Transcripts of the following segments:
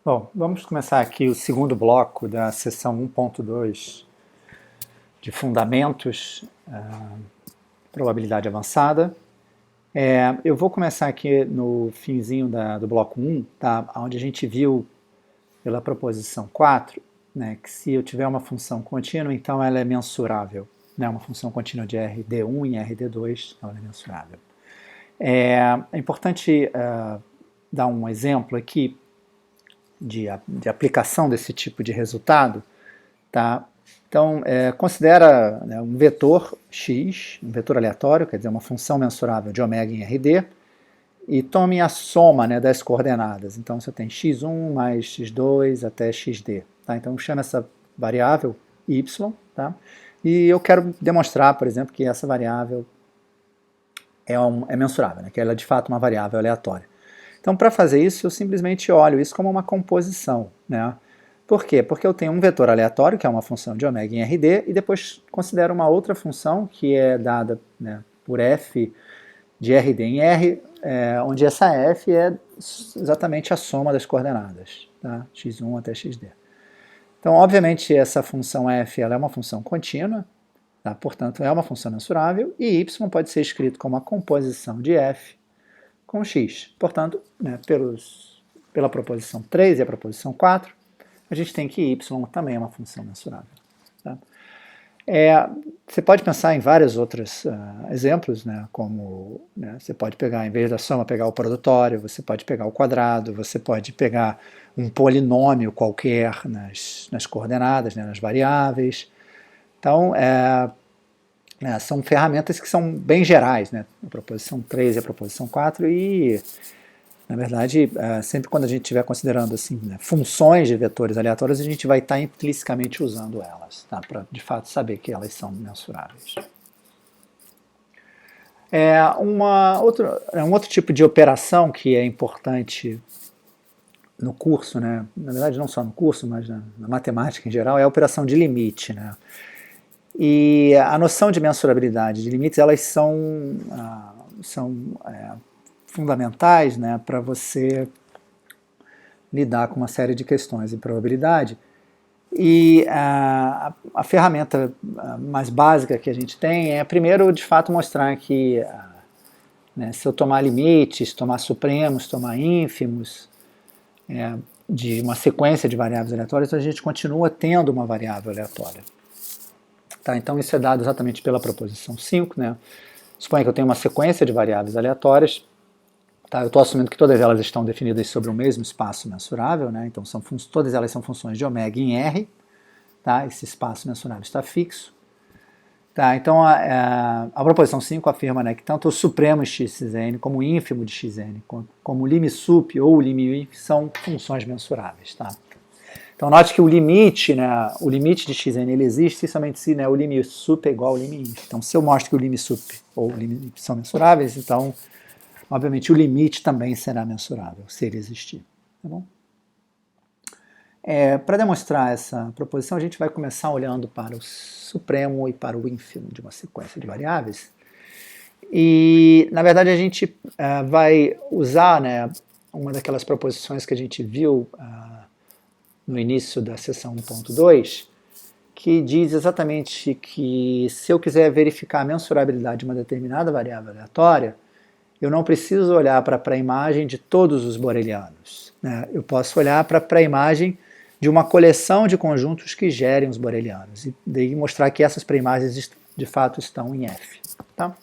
Bom, vamos começar aqui o segundo bloco da sessão 1.2 de Fundamentos, Probabilidade Avançada. Eu vou começar aqui no finzinho do bloco 1, tá? Onde a gente viu pela proposição 4, né, que se eu tiver uma função contínua, então ela é mensurável. Né, uma função contínua de RD1 em RD2, então ela é mensurável. É importante dar um exemplo aqui de aplicação desse tipo de resultado, tá? Então, considera, né, um vetor x, um vetor aleatório, quer dizer, uma função mensurável de ômega em RD, e tome a soma, né, das coordenadas. Então, você tem x1 mais x2 até xd. Tá? Então, chama essa variável y, tá? E eu quero demonstrar, por exemplo, que essa variável é mensurável, né, que ela é de fato uma variável aleatória. Então, para fazer isso, eu simplesmente olho isso como uma composição, né? Por quê? Porque eu tenho um vetor aleatório, que é uma função de ômega em RD, e depois considero uma outra função, que é dada, né, por f de RD em R, onde essa f é exatamente a soma das coordenadas, tá? x1 até xd. Então, obviamente, essa função f ela é uma função contínua, tá? Portanto, é uma função mensurável, e y pode ser escrito como a composição de f com x. Portanto, né, pela proposição 3 e a proposição 4, a gente tem que y também é uma função mensurável. Tá? Você pode pensar em vários outros exemplos, né, como, né, você pode pegar, em vez da soma, pegar o produtório, você pode pegar o quadrado, você pode pegar um polinômio qualquer nas coordenadas, né, nas variáveis. Então, são ferramentas que são bem gerais, né, a proposição 3 e a proposição 4, e na verdade, sempre quando a gente estiver considerando assim, né, funções de vetores aleatórios, a gente vai estar implicitamente usando elas, tá, para de fato saber que elas são mensuráveis. Um outro tipo de operação que é importante no curso, né, na verdade não só no curso, mas na matemática em geral, é a operação de limite. Né? E a noção de mensurabilidade de limites, elas são fundamentais, né, para você lidar com uma série de questões em probabilidade. E a ferramenta mais básica que a gente tem é, primeiro, de fato, mostrar que né, se eu tomar limites, tomar supremos, tomar ínfimos, de uma sequência de variáveis aleatórias, a gente continua tendo uma variável aleatória. Tá, então isso é dado exatamente pela proposição 5. Né? Suponha que eu tenho uma sequência de variáveis aleatórias. Tá, eu estou assumindo que todas elas estão definidas sobre o mesmo espaço mensurável, né? Então todas elas são funções de ômega em R, tá? Esse espaço mensurável está fixo. Tá, então a proposição 5 afirma, né, que tanto o supremo de xn como o ínfimo de xn, como o lim sup ou o lim inf são funções mensuráveis. Tá? Então note que o limite, né, o limite de xn ele existe se somente se, né, o lim sup é igual ao lim inf. Então se eu mostro que o lim sup ou o lim inf são mensuráveis, então obviamente o limite também será mensurável, se ele existir. Tá bom? Para demonstrar essa proposição, a gente vai começar olhando para o supremo e para o ínfimo de uma sequência de variáveis. E, na verdade, a gente vai usar, né, uma daquelas proposições que a gente viu no início da sessão 1.2, que diz exatamente que se eu quiser verificar a mensurabilidade de uma determinada variável aleatória, eu não preciso olhar para a pré-imagem de todos os borelianos. Né? Eu posso olhar para a pré-imagem de uma coleção de conjuntos que gerem os borelianos, e daí mostrar que essas pré-imagens de fato estão em F. Tá?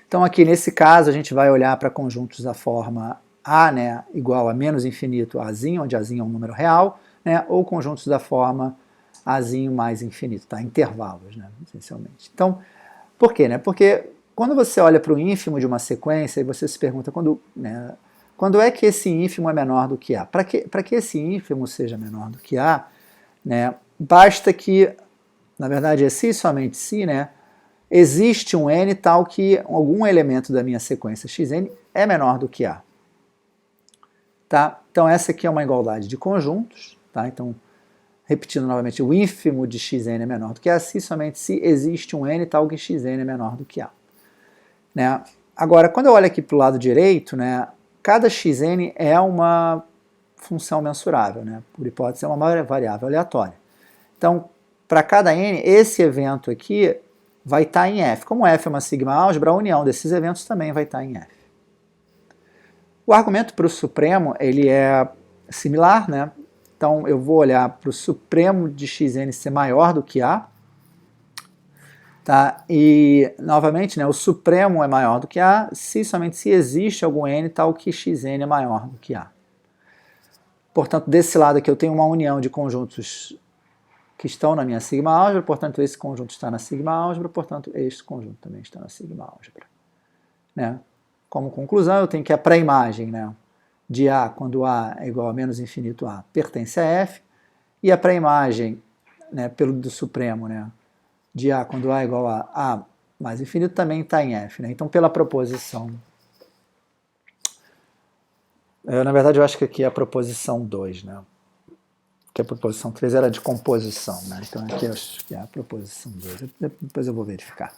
Então aqui nesse caso a gente vai olhar para conjuntos da forma A, né, igual a menos infinito Azinho, onde Azinho é um número real, né, ou conjuntos da forma Azinho mais infinito, tá? Intervalos, né, essencialmente. Então, por quê? Né? Porque quando você olha para o ínfimo de uma sequência e você se pergunta quando é que esse ínfimo é menor do que A? Para que esse ínfimo seja menor do que A, né, basta que, na verdade, é se e somente se, né, existe um n tal que algum elemento da minha sequência xn é menor do que A. Tá? Então essa aqui é uma igualdade de conjuntos. Tá? Então, repetindo novamente, o ínfimo de xn é menor do que A se e somente se existe um n tal que xn é menor do que A. Né? Agora, quando eu olho aqui para o lado direito, né, cada xn é uma função mensurável, né? Por hipótese, é uma variável aleatória. Então, para cada n, esse evento aqui vai estar em f. Como f é uma sigma álgebra, a união desses eventos também vai estar em f. O argumento para o supremo, ele é similar, né? Então, eu vou olhar para o supremo de xn ser maior do que A, tá? E, novamente, né, o supremo é maior do que A somente se existe algum n tal que xn é maior do que A. Portanto, desse lado aqui eu tenho uma união de conjuntos que estão na minha sigma álgebra, portanto, esse conjunto está na sigma álgebra, portanto, este conjunto também está na sigma álgebra. Né? Como conclusão, eu tenho que a pré-imagem, né, de A, quando A é igual a menos infinito A, pertence a F, e a pré-imagem, né, do supremo, né, de A, quando A é igual a A mais infinito, também está em F. Né? Então, pela proposição... na verdade, eu acho que aqui é a proposição 2, né? Que a proposição 3 era de composição, né? Então aqui eu acho que é a proposição 2, depois eu vou verificar.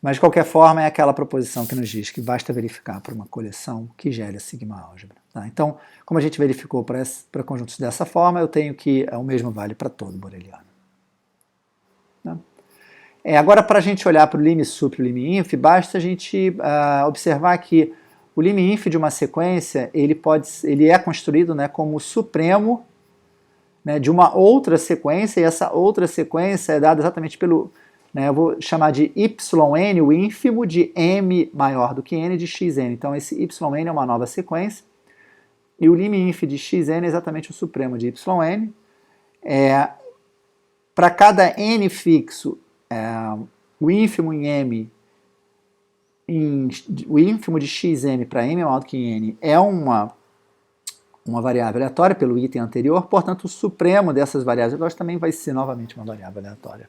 Mas de qualquer forma é aquela proposição que nos diz que basta verificar para uma coleção que gere a sigma álgebra. Tá? Então, como a gente verificou para conjuntos dessa forma, eu tenho que o mesmo vale para todo boreliano. Tá? Agora, para a gente olhar para o lim_sup e o lim_inf, basta a gente observar que o lim_inf de uma sequência ele é construído, né, como o supremo, né, de uma outra sequência, e essa outra sequência é dada exatamente pelo, né, eu vou chamar de yn, o ínfimo de m maior do que n de xn. Então esse yn é uma nova sequência, e o lim_inf de xn é exatamente o supremo de yn. Para cada n fixo, o ínfimo em m, o ínfimo de xn para m maior do que n é uma variável aleatória pelo item anterior, portanto o supremo dessas variáveis aleatórias também vai ser novamente uma variável aleatória.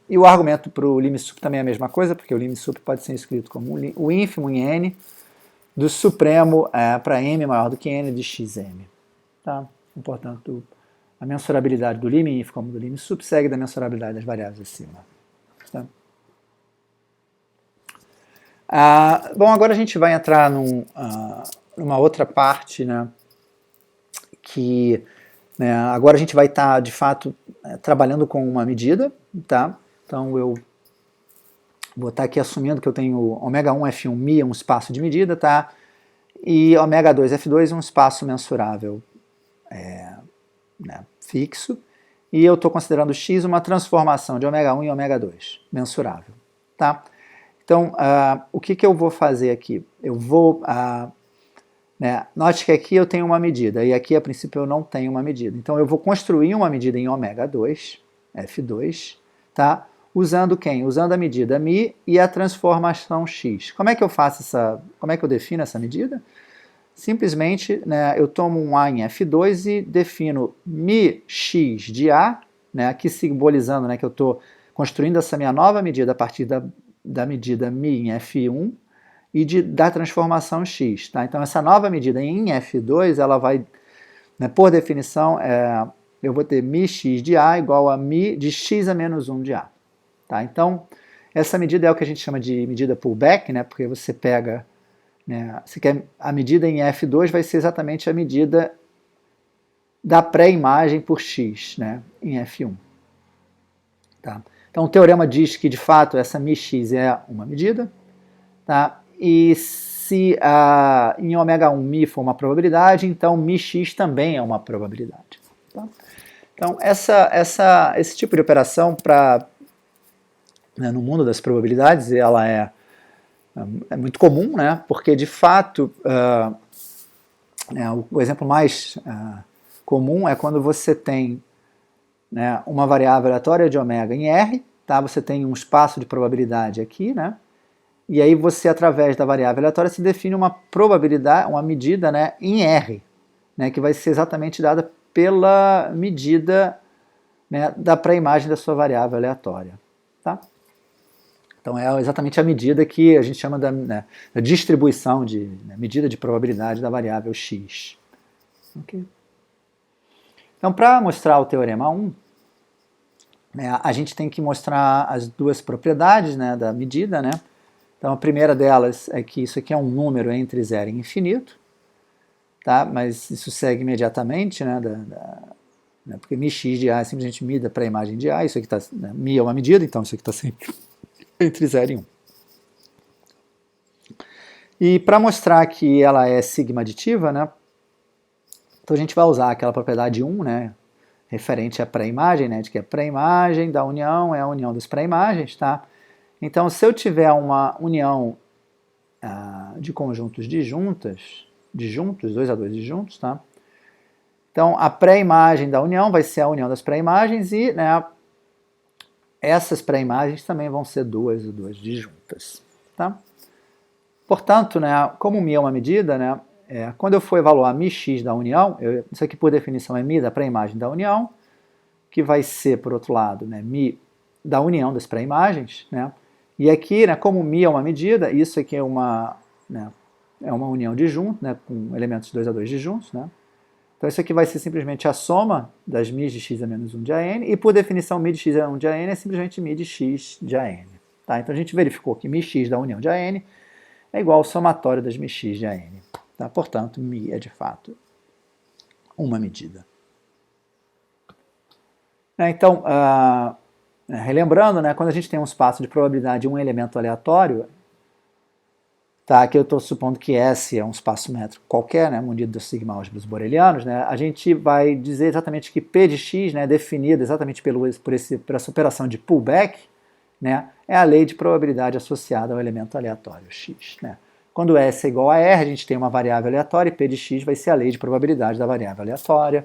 E o argumento para o lim_sup também é a mesma coisa, porque o lim_sup pode ser escrito como o ínfimo em n do supremo para m maior do que n de xm. Tá? Portanto, a mensurabilidade do lim_inf como do lim_sup segue da mensurabilidade das variáveis acima. Tá? Bom, agora a gente vai entrar numa outra parte, né, que, né, agora a gente vai estar, de fato, trabalhando com uma medida, tá? Então eu vou estar aqui assumindo que eu tenho ω1 F1 μ, um espaço de medida, tá? E ω2 F2 um espaço mensurável né, fixo, e eu estou considerando x uma transformação de ω1 em ω2, mensurável, tá? Então, o que eu vou fazer aqui? Eu vou... né, note que aqui eu tenho uma medida, e aqui a princípio eu não tenho uma medida. Então eu vou construir uma medida em ω2, F2, tá? Usando quem? Usando a medida μ e a transformação x. Como é que eu como é que eu defino essa medida? Simplesmente, né, eu tomo um A em F2 e defino μx de A, né, aqui simbolizando, né, que eu estou construindo essa minha nova medida a partir da medida μ em F1 e da transformação x. Tá? Então essa nova medida em F2, ela vai, né, por definição, eu vou ter μx de A igual a μ de x a menos 1 de A. Tá? Então essa medida é o que a gente chama de medida pullback, né, porque você pega, né, a medida em F2 vai ser exatamente a medida da pré-imagem por x, né, em F1. Tá? Então o teorema diz que de fato essa μx é uma medida, tá? E se em ω1 μ for uma probabilidade, então μx também é uma probabilidade. Tá? Então esse tipo de operação né, no mundo das probabilidades ela é muito comum, né, porque de fato o exemplo mais comum é quando você tem, né, uma variável aleatória de ω em R, tá? Você tem um espaço de probabilidade aqui, né? E aí você, através da variável aleatória, se define uma probabilidade, uma medida, né, em R, né, que vai ser exatamente dada pela medida, né, da pré-imagem da sua variável aleatória. Tá? Então é exatamente a medida que a gente chama da distribuição, medida de probabilidade da variável x. Okay? Então, para mostrar o teorema 1, né, a gente tem que mostrar as duas propriedades, né, da medida, né? Então a primeira delas é que isso aqui é um número entre 0 e infinito. tá? Mas isso segue imediatamente, né, né, porque μx de A é simplesmente μ para a imagem de A, isso aqui está, né, μ é uma medida, então isso aqui está sempre entre 0 e 1. E para mostrar que ela é sigma aditiva, né, então a gente vai usar aquela propriedade 1, né, referente à pré-imagem, né, de que a pré-imagem da união é a união das pré-imagens, tá? Então, se eu tiver uma união de conjuntos disjuntos, 2 a 2 disjuntos, tá? Então, a pré-imagem da união vai ser a união das pré-imagens e, né, essas pré-imagens também vão ser 2 a 2 disjuntas, tá? Portanto, né, como μ é uma medida, né, quando eu for evaluar μx da união, isso aqui por definição é μ da pré-imagem da união, que vai ser, por outro lado, né, μ da união das pré-imagens, né? E aqui, né, como μ é uma medida, isso aqui é uma, né, é uma união disjunta, né, com elementos 2 a 2 disjuntos, né? Então isso aqui vai ser simplesmente a soma das μ de x a menos 1 de AN, e por definição μ de x a 1 de AN é simplesmente μ de x de AN. Tá? Então a gente verificou que μx da união de AN é igual ao somatório das μx de AN. Tá? Portanto, μ é de fato uma medida. Então, relembrando, né, quando a gente tem um espaço de probabilidade de um elemento aleatório, tá, que eu estou supondo que S é um espaço métrico qualquer, né, munido dos sigma álgebras borelianos, né, a gente vai dizer exatamente que P de x, né, definida exatamente por essa operação de pullback, né, é a lei de probabilidade associada ao elemento aleatório x. Né. Quando S é igual a R, a gente tem uma variável aleatória e P de x vai ser a lei de probabilidade da variável aleatória.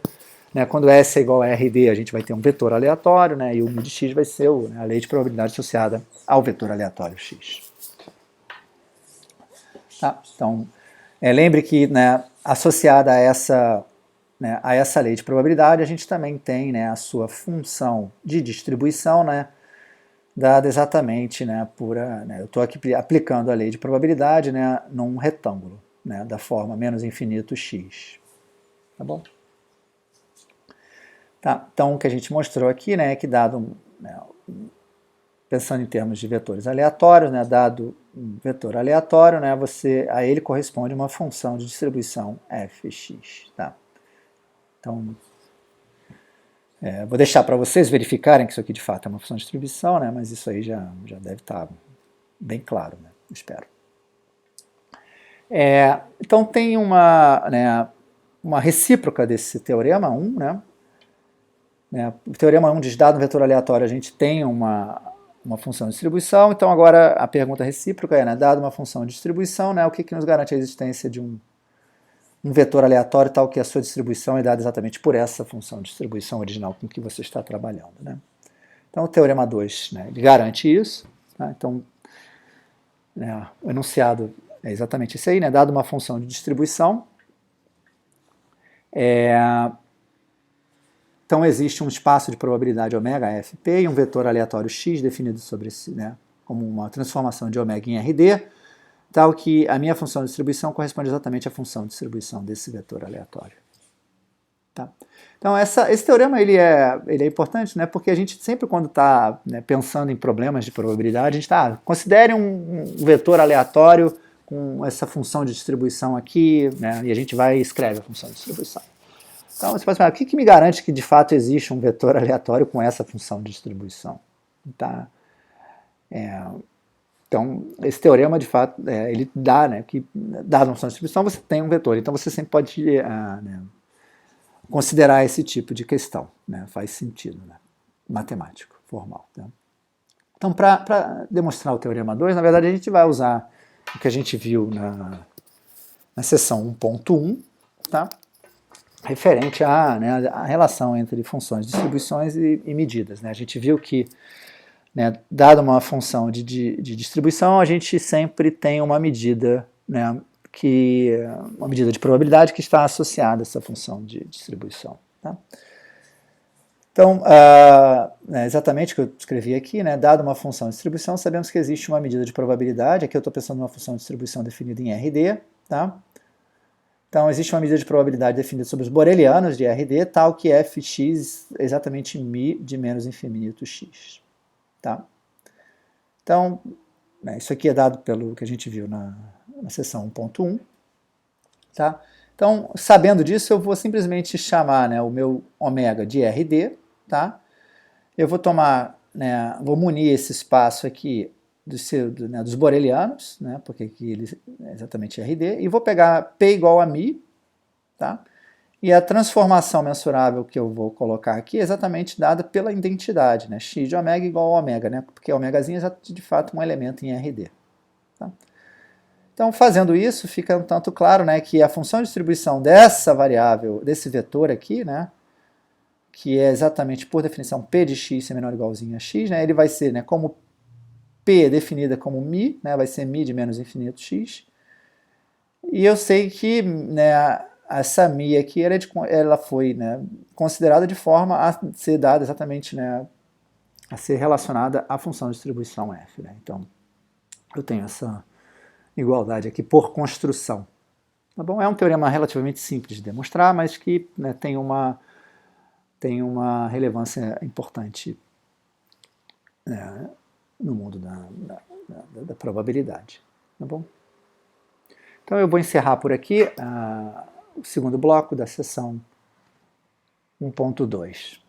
Né, quando S é igual a RD, a gente vai ter um vetor aleatório, né, e o μ de x vai ser a lei de probabilidade associada ao vetor aleatório x. Tá? Então, lembre que, né, associada a essa lei de probabilidade, a gente também tem, né, a sua função de distribuição, né, dada exatamente, né, eu estou aqui aplicando a lei de probabilidade, né, num retângulo, né, da forma menos infinito x. Tá bom? Tá, então, o que a gente mostrou aqui, né, é que dado, né, pensando em termos de vetores aleatórios, né, dado um vetor aleatório, né, a ele corresponde uma função de distribuição fx. Tá? Então, vou deixar para vocês verificarem que isso aqui de fato é uma função de distribuição, né, mas isso aí já deve estar bem claro, né, espero. Então, tem uma recíproca desse teorema 1, né? O teorema 1 diz, dado um vetor aleatório, a gente tem uma função de distribuição. Então agora a pergunta recíproca é, né, dado uma função de distribuição, né, o que nos garante a existência de um vetor aleatório tal que a sua distribuição é dada exatamente por essa função de distribuição original com que você está trabalhando. Né? Então o teorema 2, né, ele garante isso. Tá? Então, né, o enunciado é exatamente isso aí, né, dado uma função de distribuição, então existe um espaço de probabilidade ômega fp e um vetor aleatório x definido sobre esse, né, como uma transformação de ômega em RD, tal que a minha função de distribuição corresponde exatamente à função de distribuição desse vetor aleatório. Tá? Então esse teorema ele é importante, né, porque a gente sempre quando está, né, pensando em problemas de probabilidade, a gente está, considere um vetor aleatório com essa função de distribuição aqui, né, e a gente vai e escreve a função de distribuição. Então você pode falar, o que me garante que de fato existe um vetor aleatório com essa função de distribuição? Tá? Então, esse teorema, de fato, ele dá, né, que dada uma função de distribuição, você tem um vetor. Então você sempre pode né, considerar esse tipo de questão. Né, faz sentido, né, matemático, formal. Tá? Então, para demonstrar o teorema 2, na verdade a gente vai usar o que a gente viu na seção 1.1, tá? Referente à relação entre funções, distribuições e medidas. Né? A gente viu que, né, dada uma função de distribuição, a gente sempre tem uma medida, né, uma medida de probabilidade que está associada a essa função de distribuição. Tá? Então, exatamente o que eu escrevi aqui, né, dada uma função de distribuição, sabemos que existe uma medida de probabilidade. Aqui eu estou pensando numa função de distribuição definida em RD, tá? Então, existe uma medida de probabilidade definida sobre os borelianos de RD, tal que fx é exatamente μ de menos infinito x. Tá? Então, isso aqui é dado pelo que a gente viu na seção 1.1. Tá? Então, sabendo disso, eu vou simplesmente chamar, né, o meu ômega de RD, tá? Eu vou tomar, né, vou munir esse espaço aqui dos borelianos, né, porque aqui ele é exatamente RD, e vou pegar P igual a μ, tá? E a transformação mensurável que eu vou colocar aqui é exatamente dada pela identidade, né? X de ômega igual a ômega, né? Porque ômegazinho é de fato um elemento em RD. Tá? Então, fazendo isso, fica um tanto claro, né, que a função de distribuição dessa variável, desse vetor aqui, né, que é exatamente, por definição, P de x ser menor ou igualzinho a x, né, ele vai ser, né, como P definida como μ, né, vai ser μ de menos infinito x, e eu sei que, né, essa μ aqui ela foi, né, considerada de forma a ser dada exatamente, né, a ser relacionada à função de distribuição f. Né? Então, eu tenho essa igualdade aqui por construção. Tá bom? É um teorema relativamente simples de demonstrar, mas que, né, tem uma relevância importante, né, no mundo da probabilidade. Tá bom? Então eu vou encerrar por aqui o segundo bloco da sessão 1.2.